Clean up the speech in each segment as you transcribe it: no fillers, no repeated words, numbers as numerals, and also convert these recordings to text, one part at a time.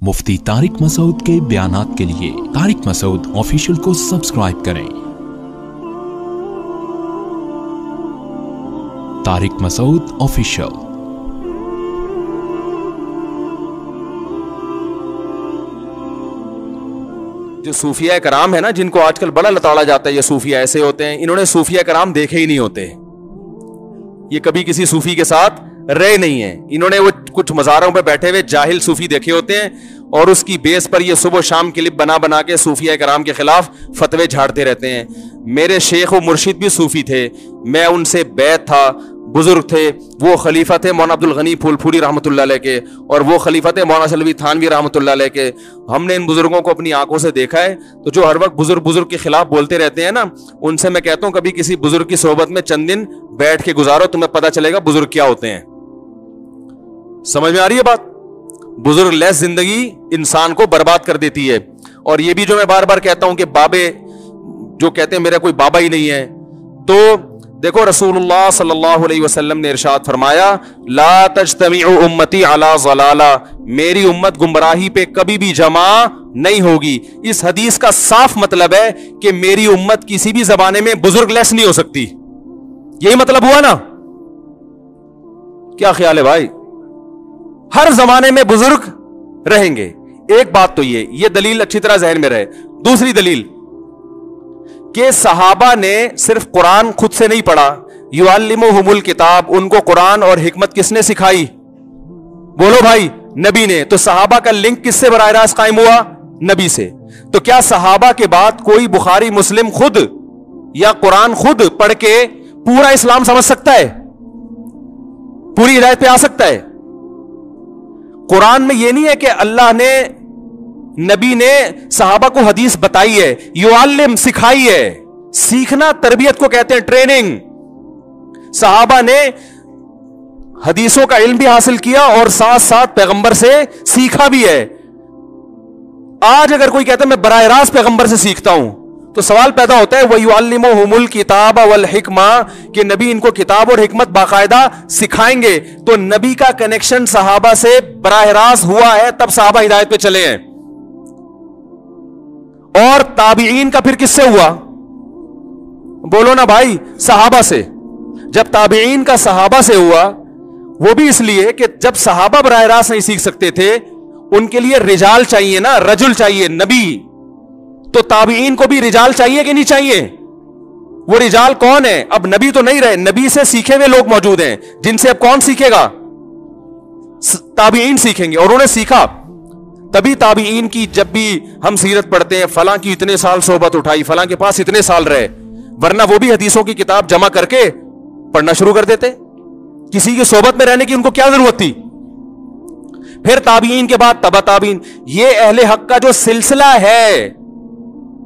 मुफ्ती तारिक मसूद के बयानात के लिए तारिक मसूद ऑफिशियल को सब्सक्राइब करें। तारिक मसूद ऑफिशियल। जो सूफिया कराम है ना, जिनको आजकल बड़ा लताड़ा जाता है ये सूफिया ऐसे होते हैं, इन्होंने सूफिया कराम देखे ही नहीं होते। ये कभी किसी सूफी के साथ रहे नहीं है। इन्होंने वो कुछ मज़ारों पे बैठे हुए जाहिल सूफी देखे होते हैं और उसकी बेस पर ये सुबह शाम क्लिप बना बना के सूफिया कराम के खिलाफ फतवे झाड़ते रहते हैं। मेरे शेख व मुर्शिद भी सूफी थे, मैं उनसे बैत था, बुजुर्ग थे। वो खलीफा थे मौलाना अब्दुल गनी फूलपुरी रहमतुल्लाह अलैह के, और वो खलीफा थे मौलाना सलवी थानवी रहमतुल्लाह अलैह के। हमने इन बुजुर्गों को अपनी आंखों से देखा है। तो जो हर वक्त बुजुर्ग के खिलाफ बोलते रहते हैं ना, उनसे मैं कहता हूं कभी किसी बुजुर्ग की सोहबत में चंद दिन बैठ के गुजारो, तुम्हें पता चलेगा बुजुर्ग क्या होते हैं। समझ में आ रही है बात? बुजुर्ग लेस जिंदगी इंसान को बर्बाद कर देती है। और ये भी जो मैं बार बार कहता हूं कि बाबे जो कहते हैं मेरा कोई बाबा ही नहीं है, तो देखो रसूलुल्लाह सल्लल्लाहु अलैहि वसल्लम ने इरशाद फरमाया, ला तज्तमिउ उम्मती अला ज़लाला, मेरी उम्मत गुमराही पे कभी भी जमा नहीं होगी। इस हदीस का साफ मतलब है कि मेरी उम्मत किसी भी जमाने में बुजुर्ग लेस नहीं हो सकती। यही मतलब हुआ ना? क्या ख्याल है भाई? हर जमाने में बुजुर्ग रहेंगे। एक बात तो ये दलील अच्छी तरह जहन में रहे। दूसरी दलील कि सहाबा ने सिर्फ कुरान खुद से नहीं पढ़ा, युअल्लिमुहुमुल किताब, उनको कुरान और हिकमत किसने सिखाई? बोलो भाई, नबी ने। तो सहाबा का लिंक किससे बराह रास्त कायम हुआ? नबी से। तो क्या सहाबा के बाद कोई बुखारी मुस्लिम खुद या कुरान खुद पढ़ के पूरा इस्लाम समझ सकता है, पूरी हिदायत पे आ सकता है? कुरान में यह नहीं है कि अल्लाह ने, नबी ने सहाबा को हदीस बताई है, युअल्लिम सिखाई है। सीखना तरबियत को कहते हैं, ट्रेनिंग। सहाबा ने हदीसों का इल्म भी हासिल किया और साथ साथ पैगंबर से सीखा भी है। आज अगर कोई कहता है मैं बराह रास्त पैगंबर से सीखता हूं, तो सवाल पैदा होता है वयुअल्लिमुहुमुल किताब वल हिकमा, कि नबी इनको किताब और हिकमत बाकायदा सिखाएंगे। तो नबी का कनेक्शन सहाबा से बराह रास्त हुआ है, तब सहाबा हिदायत पे चले हैं। और ताबीईन का फिर किससे हुआ? बोलो ना भाई, सहाबा से। जब ताबीईन का सहाबा से हुआ, वो भी इसलिए कि जब सहाबा बराह रास्त नहीं सीख सकते थे, उनके लिए रिजाल चाहिए ना, रजुल चाहिए, नबी। तो ताबीईन को भी रिजाल चाहिए कि नहीं चाहिए? वो रिजाल कौन है? अब नबी तो नहीं रहे, नबी से सीखे हुए लोग मौजूद हैं, जिनसे अब कौन सीखेगा? ताबीईन सीखेंगे। और उन्होंने सीखा। तभी ताबीईन की जब भी हम सीरत पढ़ते हैं, फलां की इतने साल सोबत उठाई, फलां के पास इतने साल रहे, वरना वो भी हदीसों की किताब जमा करके पढ़ना शुरू कर देते। किसी की सोबत में रहने की उनको क्या जरूरत थी? फिर ताबीईन के बाद तबा ताबीन। ये अहले हक का जो सिलसिला है,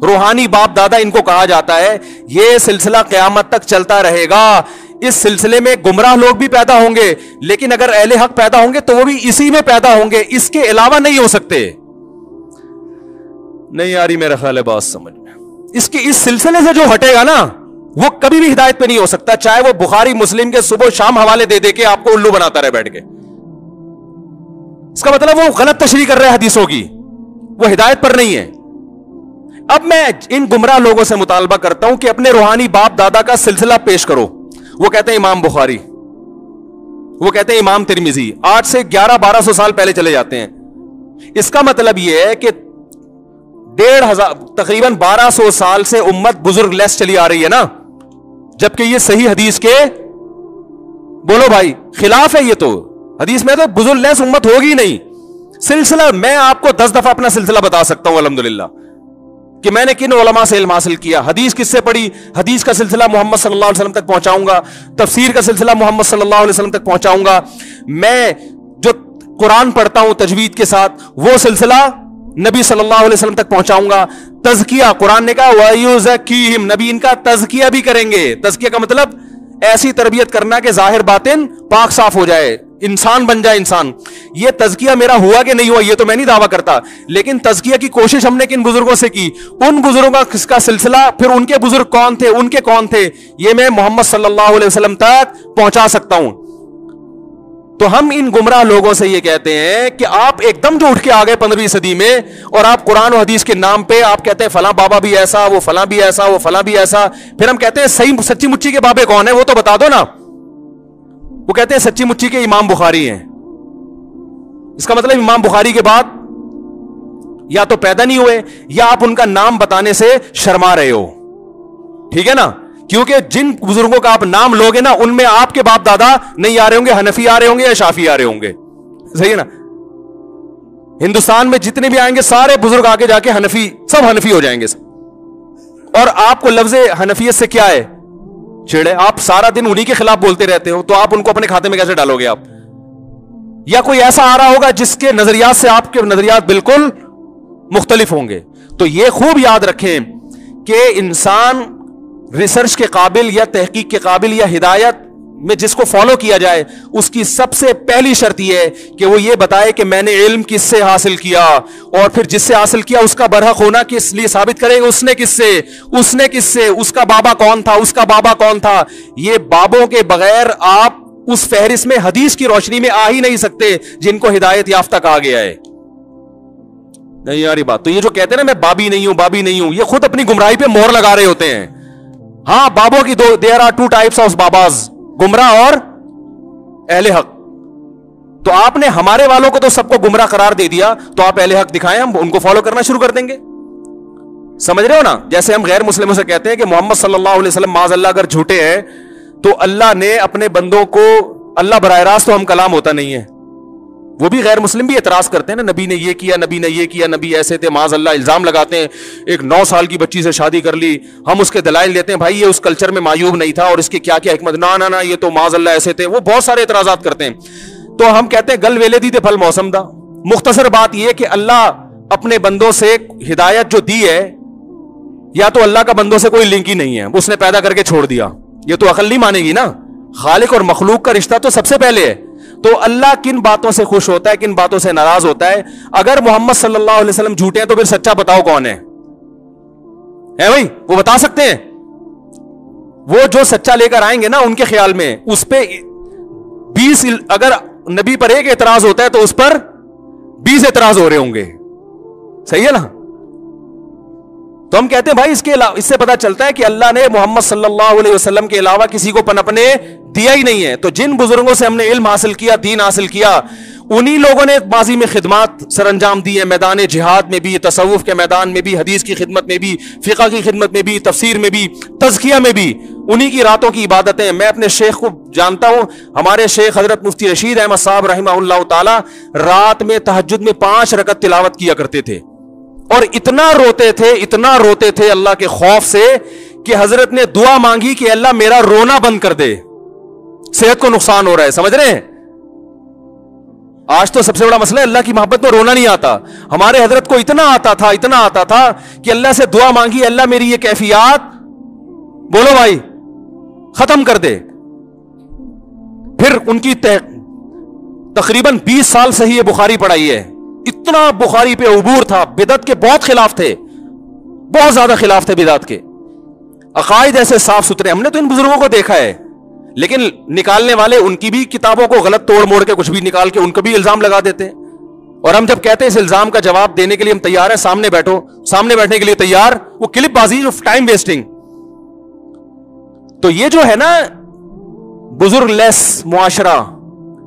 रूहानी बाप दादा इनको कहा जाता है, यह सिलसिला क़यामत तक चलता रहेगा। इस सिलसिले में गुमराह लोग भी पैदा होंगे, लेकिन अगर अहले हक पैदा होंगे तो वो भी इसी में पैदा होंगे, इसके अलावा नहीं हो सकते। नहीं आ रही मेरा ख्याल है बात समझ में? इसके इस सिलसिले से जो हटेगा ना, वो कभी भी हिदायत पे नहीं हो सकता, चाहे वो बुखारी मुस्लिम के सुबह शाम हवाले दे दे के आपको उल्लू बनाता रहे बैठ के। इसका मतलब वो गलत तशरीह कर रहे हैं हदीसों की, वो हिदायत पर नहीं है। अब मैं इन गुमराह लोगों से मुतालबा करता हूं कि अपने रूहानी बाप दादा का सिलसिला पेश करो। वो कहते हैं इमाम बुखारी, वो कहते हैं इमाम तिरमिजी, आज से 1100-1200 साल पहले चले जाते हैं। इसका मतलब यह है कि 1500 तकरीबन 1200 साल से उम्मत बुजुर्ग लेस चली आ रही है ना, जबकि ये सही हदीस के, बोलो भाई, खिलाफ है। ये तो हदीस में तो बुजुर्ग लेस उम्मत होगी नहीं। सिलसिला मैं आपको 10 दफा अपना सिलसिला बता सकता हूं अल्हम्दुलिल्लाह, कि मैंने किन उलमा से इल्म हासिल किया, हदीस किससे पढ़ी, हदीस का सिलसिला मोहम्मद सल्लल्लाहु अलैहि वसल्लम तक पहुंचाऊंगा, तफसीर का सिलसिला मोहम्मद सल्लल्लाहु अलैहि वसल्लम तक पहुंचाऊंगा। मैं जो कुरान पढ़ता हूं तजवीद के साथ, वो सिलसिला नबी सल्लल्लाहु अलैहि वसल्लम तक पहुंचाऊंगा। तज़किया, कुरान ने कहा वयुज़क्कीहिम, नबी इनका तज़किया भी करेंगे। तज़किया का मतलब ऐसी तरबियत करना कि जाहिर बातिन पाक साफ हो जाए, इंसान बन जाए इंसान। ये तज़किया मेरा हुआ कि नहीं हुआ ये तो मैं नहीं दावा करता, लेकिन तज़किया की कोशिश हमने किन बुजुर्गों से की, उन बुजुर्गों का सिलसिला, फिर उनके बुजुर्ग कौन थे, उनके कौन थे, ये मैं मोहम्मद सल्लल्लाहु अलैहि वसल्लम तक पहुंचा सकता हूं। تو ہم ان گمراہ لوگوں سے یہ کہتے ہیں کہ آپ ایک دم جو اٹھ کے آ گئے 15ویں صدی میں اور آپ قرآن و حدیث کے نام پہ آپ کہتے ہیں فلاں بابا بھی ایسا، وہ فلاں بھی ایسا، وہ فلاں بھی ایسا. پھر ہم کہتے ہیں صحیح سچی مچی کے بابے کون ہیں وہ تو بتا دو نا. وہ کہتے ہیں سچی مچی کے امام بخاری ہیں. اس کا مطلب امام بخاری کے بعد یا تو پیدا نہیں ہوئے یا آپ ان کا نام بتانے سے شرما رہے ہو. ٹھیک ہے نا؟ کیونکہ جن بزرگوں کا آپ نام لوگے نا ان میں آپ کے باپ دادا نہیں آ رہے ہوں گے، حنفی آ رہے ہوں گے یا شافی آ رہے ہوں گے. صحیح ہے نا؟ ہندوستان میں جتنے بھی آئیں گے سارے بزرگ آگے جا کے حنفی، سب حنفی ہو جائیں گے. اور آپ کو لفظ حنفیت سے کیا ہے چھڑے؟ آپ سارا دن انہی کے خلاف بولتے رہتے ہو، تو آپ ان کو اپنے کھاتے میں کیسے ڈالو گے آپ؟ یا کوئی ایسا آ رہا ہوگا جس کے نظریات سے آپ کے نظریات بالکل مختلف ہوں گے. تو یہ خوب یاد رکھیں کہ انسان ریسرچ کے قابل یا تحقیق کے قابل یا ہدایت میں جس کو فالو کیا جائے اس کی سب سے پہلی شرط یہ ہے کہ وہ یہ بتائے کہ میں نے علم کس سے حاصل کیا، اور پھر جس سے حاصل کیا اس کا برحق ہونا کس لیے ثابت کریں گے. اس نے کس سے، اس کا بابا کون تھا، اس کا بابا کون تھا. یہ بابوں کے بغیر آپ اس فہرست میں حدیث کی روشنی میں آ ہی نہیں سکتے جن کو ہدایت یافتہ کہا گیا ہے. نہیں یاری بات. تو یہ جو کہتے ہیں نا میں بابی نہیں ہوں، یہ خود اپنی گمراہی پہ مہر لگا رہے ہوتے ہیں. ہاں بابوں کی there are 2 types of باباز، گمراہ اور اہل حق. تو آپ نے ہمارے والوں کو تو سب کو گمراہ قرار دے دیا، تو آپ اہل حق دکھائیں، ہم ان کو فالو کرنا شروع کر دیں گے. سمجھ رہے ہو نا؟ جیسے ہم غیر مسلموں سے کہتے ہیں کہ محمد صلی اللہ علیہ وسلم معاذ اللہ اگر جھوٹے ہیں تو اللہ نے اپنے بندوں کو، اللہ براہ راست تو ہم کلام ہوتا نہیں ہے. وہ بھی غیر مسلم بھی اعتراض کرتے ہیں نا، نبی نے یہ کیا، نبی نے یہ کیا، نبی ایسے تھے، معاذ اللہ الزام لگاتے ہیں. ایک 9 سال کی بچی سے شادی کر لی، ہم اس کے دلائل دیتے ہیں بھائی یہ اس کلچر میں معیوب نہیں تھا اور اس کی کیا کیا حکمت، نہ یہ تو معاذ اللہ ایسے تھے. وہ بہت سارے اعتراضات کرتے ہیں. تو ہم کہتے ہیں گل ویلے دی تے پھل موسم دا. مختصر بات یہ کہ اللہ اپنے بندوں سے ہدایت جو دی ہے، یا تو اللہ کا بندوں سے کوئی لنک ہی نہیں ہے، اس نے پیدا کر کے چھوڑ دیا. یہ تو عقل نہیں مانے گی نا. خالق اور مخلوق کا رشتہ تو سب سے پہلے ہے. تو اللہ کن باتوں سے خوش ہوتا ہے، کن باتوں سے ناراض ہوتا ہے. اگر محمد صلی اللہ علیہ وسلم جھوٹے ہیں تو پھر سچا بتاؤ کون ہے بھائی؟ وہ بتا سکتے ہیں. وہ جو سچا لے کر آئیں گے نا ان کے خیال میں اس پہ 20، اگر نبی پر ایک اعتراض ہوتا ہے تو اس پر 20 اعتراض ہو رہے ہوں گے. صحیح ہے نا؟ تو ہم کہتے ہیں بھائی اس سے پتا چلتا ہے کہ اللہ نے محمد صلی اللہ علیہ وسلم کے علاوہ کسی کو پنپنے دیا ہی نہیں ہے. تو جن بزرگوں سے ہم نے علم حاصل کیا، دین حاصل کیا، انہی لوگوں نے ماضی میں خدمات سر انجام دی ہے، میدان جہاد میں بھی، تصوف کے میدان میں بھی، حدیث کی خدمت میں بھی، فقہ کی خدمت میں بھی، تفسیر میں بھی، تزکیہ میں بھی. انہی کی راتوں کی عبادتیں. میں اپنے شیخ کو جانتا ہوں، ہمارے شیخ حضرت مفتی رشید احمد صاحب رحمہ اللہ تعالی رات میں تہجد میں 5 رکعت تلاوت کیا کرتے تھے، اور اتنا روتے تھے اللہ کے خوف سے کہ حضرت نے دعا مانگی کہ اللہ میرا رونا بند کر دے، صحت کو نقصان ہو رہا ہے. سمجھ رہے ہیں؟ آج تو سب سے بڑا مسئلہ ہے اللہ کی محبت میں رونا نہیں آتا. ہمارے حضرت کو اتنا آتا تھا کہ اللہ سے دعا مانگی اللہ میری یہ کیفیات بولو بھائی ختم کر دے. پھر ان کی تقریباً 20 سال صحیح بخاری پڑھائی ہے. اتنا بخاری پہ عبور تھا. بدعت کے بہت خلاف تھے، بہت زیادہ خلاف تھے بدعت کے. عقائد ایسے صاف ستھرے. ہم نے تو ان بزرگوں کو دیکھا ہے، لیکن نکالنے والے ان کی بھی کتابوں کو غلط توڑ موڑ کے کچھ بھی نکال کے ان کو بھی الزام لگا دیتے ہیں. اور ہم جب کہتے ہیں اس الزام کا جواب دینے کے لیے ہم تیار ہیں، سامنے بیٹھو، سامنے بیٹھنے کے لیے تیار، وہ کلپ بازی، ٹائم ویسٹنگ. تو یہ جو ہے نا بزرگ لیس معاشرہ،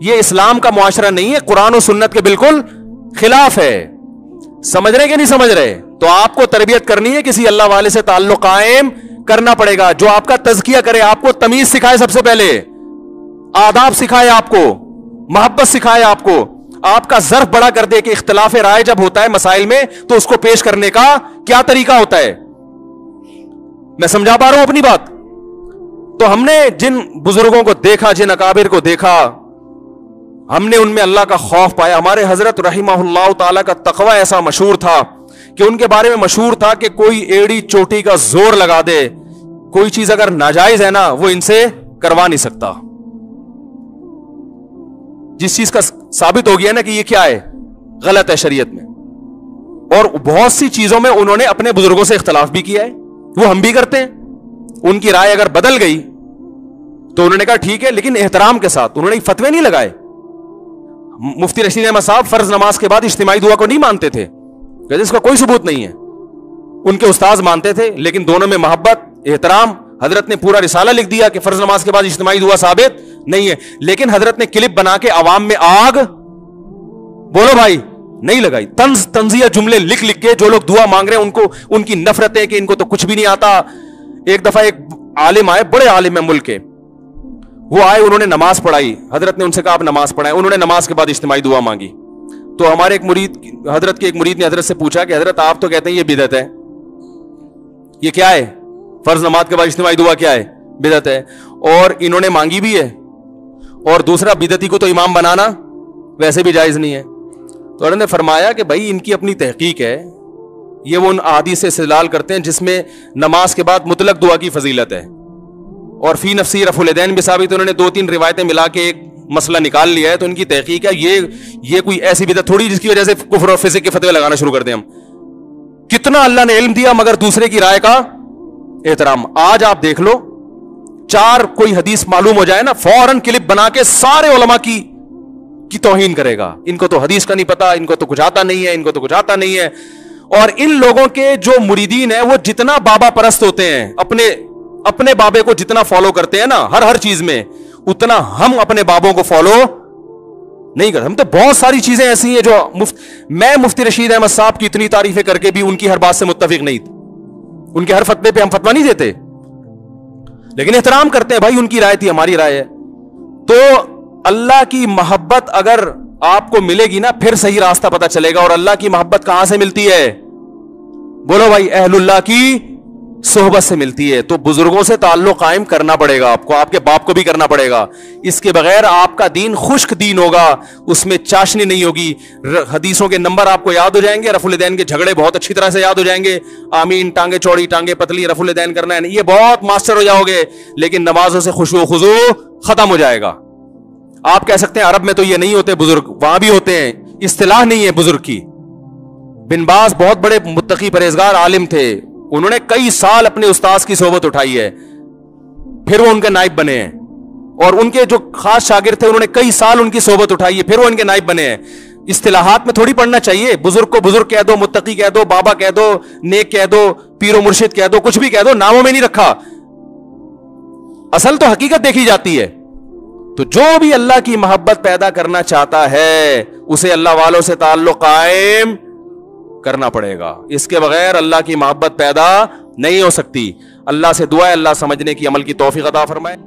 یہ اسلام کا معاشرہ نہیں ہے، قرآن و سنت کے بالکل خلاف ہے. سمجھ رہے کہ نہیں سمجھ رہے؟ تو آپ کو تربیت کرنی ہے، کسی اللہ والے سے تعلق قائم کرنا پڑے گا جو آپ کا تزکیہ کرے، آپ کو تمیز سکھائے، سب سے پہلے آداب سکھائے، آپ کو محبت سکھائے، آپ کو آپ کا ظرف بڑا کر دے کہ اختلاف رائے جب ہوتا ہے مسائل میں تو اس کو پیش کرنے کا کیا طریقہ ہوتا ہے. میں سمجھا پا رہا ہوں اپنی بات؟ تو ہم نے جن بزرگوں کو دیکھا، جن اکابر کو دیکھا، ہم نے ان میں اللہ کا خوف پایا. ہمارے حضرت رحمہ اللہ تعالی کا تقوی ایسا مشہور تھا کہ ان کے بارے میں مشہور تھا کہ کوئی ایڑی چوٹی کا زور لگا دے، کوئی چیز اگر ناجائز ہے نا وہ ان سے کروا نہیں سکتا. جس چیز کا ثابت ہو گیا نا کہ یہ کیا ہے، غلط ہے شریعت میں. اور بہت سی چیزوں میں انہوں نے اپنے بزرگوں سے اختلاف بھی کیا ہے، وہ ہم بھی کرتے ہیں. ان کی رائے اگر بدل گئی تو انہوں نے کہا ٹھیک ہے، لیکن احترام کے ساتھ. انہوں نے فتوے نہیں لگائے، मुफ्ती रशीद अहमद साहब फर्ज नमाज के बाद इज्तिमाई दुआ को नहीं मानते थे, कहते इसका कोई सबूत नहीं है। उनके उस्ताद मानते थे, लेकिन दोनों में मोहब्बत, एहतराम। हजरत ने पूरा रिसाला लिख दिया कि फर्ज नमाज के बाद इज्तिमाई दुआ साबित नहीं है, लेकिन हजरत ने क्लिप बना के आवाम में आग, बोलो भाई, नहीं लगाई। तंजिया जुमले लिख लिख के जो लोग दुआ मांग रहे हैं उनको, उनकी नफरतें कि इनको तो कुछ भी नहीं आता। एक दफा एक आलिम आए, बड़े आलिम है मुल्क के, वो आए, उन्होंने नमाज पढ़ाई। हजरत ने उनसे कहा आप नमाज पढ़ाएं। उन्होंने नमाज के बाद इज्तिमाई दुआ मांगी। तो हमारे एक मुरीद, हजरत के एक मुरीद ने हजरत से पूछा कि हजरत आप तो कहते हैं ये बिदअत है, ये क्या है? फर्ज नमाज के बाद इज्तिमाई दुआ क्या है? बिदअत है। और इन्होंने मांगी भी है, और दूसरा बिदअती को तो इमाम बनाना वैसे भी जायज नहीं है। तो उन्होंने फरमाया कि भाई इनकी अपनी तहकीक है, ये वो उन अहादीस से इस्तेदलाल करते हैं जिसमें नमाज के बाद मुतलक दुआ की फजीलत है, और फी नफ्सी रफुल यदैन भी साबित। उन्होंने 2-3 रिवायतें मिला के एक मसला निकाल लिया है। तो इनकी तहकीक है ये कोई ऐसी बिदअत थोड़ी जिसकी वजह से कुफ्र और फिस्क के फतवे लगाना शुरू कर दें हम। कितना अल्लाह ने इल्म दिया, मगर दूसरे की राय का एहतराम। आज आप देख लो, 4 कोई हदीस मालूम हो जाए ना, फौरन क्लिप बना के सारे उलमा की तौहीन करेगा। इनको तो हदीस का नहीं पता, इनको तो कुछ आता नहीं है, इनको तो कुछ आता नहीं है। और इन लोगों के जो मुरीदीन है वो जितना बाबा परस्त होते हैं, अपने बाबे को जितना फॉलो करते हैं ना हर चीज में, उतना हम अपने बाबों को फॉलो नहीं करते। हम तो बहुत सारी चीजें ऐसी हैं जो मैं मुफ्ती रशीद अहमद साहब की इतनी तारीफें करके भी उनकी हर बात से मुत्तफिक नहीं, उनके हर फतवे पे हम फतवा नहीं देते, लेकिन एहतराम करते हैं। भाई उनकी राय थी, हमारी राय है। तो अल्लाह की मोहब्बत अगर आपको मिलेगी ना, फिर सही रास्ता पता चलेगा। और अल्लाह की मोहब्बत कहां से मिलती है? बोलो भाई, अहलुल्लाह की सोहबत से मिलती है। तो बुजुर्गों से ताल्लुक कायम करना पड़ेगा आपको, आपके बाप को भी करना पड़ेगा। इसके बगैर आपका दीन खुश्क दीन होगा, उसमें चाशनी नहीं होगी। हदीसों के नंबर आपको याद हो जाएंगे, रफुल यदैन के झगड़े बहुत अच्छी तरह से याद हो जाएंगे। आमीन, टांगे चौड़ी, टांगे पतली, रफुल यदैन करना है, ये बहुत मास्टर हो जाओगे। लेकिन नमाजों से खुशू खुजू खत्म हो जाएगा। आप कह सकते हैं अरब में तो ये नहीं होते बुजुर्ग, वहां भी होते हैं, इस्तिलाह नहीं है बुजुर्ग की। बिन बाज बहुत बड़े मुत्तकी परहेजगार आलिम थे, उन्होंने कई साल अपने उस्ताद की सोबत उठाई है, फिर वो उनके नाइब बने हैं। और उनके जो खास शागिर्द थे उन्होंने कई साल उनकी सोबत उठाई है, फिर वो उनके नाइब बने हैं। इस्तिलाहात में थोड़ी पढ़ना चाहिए। बुजुर्ग को बुजुर्ग कह दो, मुत्तकी कह दो, बाबा कह दो, नेक कह दो, पीरो मुर्शिद कह दो, कुछ भी कह दो, नामों में नहीं रखा। असल तो हकीकत देखी जाती है। तो जो भी अल्लाह की मोहब्बत पैदा करना चाहता है उसे अल्लाह वालों से ताल्लुक कायम करना पड़ेगा। इसके बगैर अल्लाह की मोहब्बत पैदा नहीं हो सकती। अल्लाह से दुआ है अल्लाह समझने की, अमल की तौफीक अता फरमाए।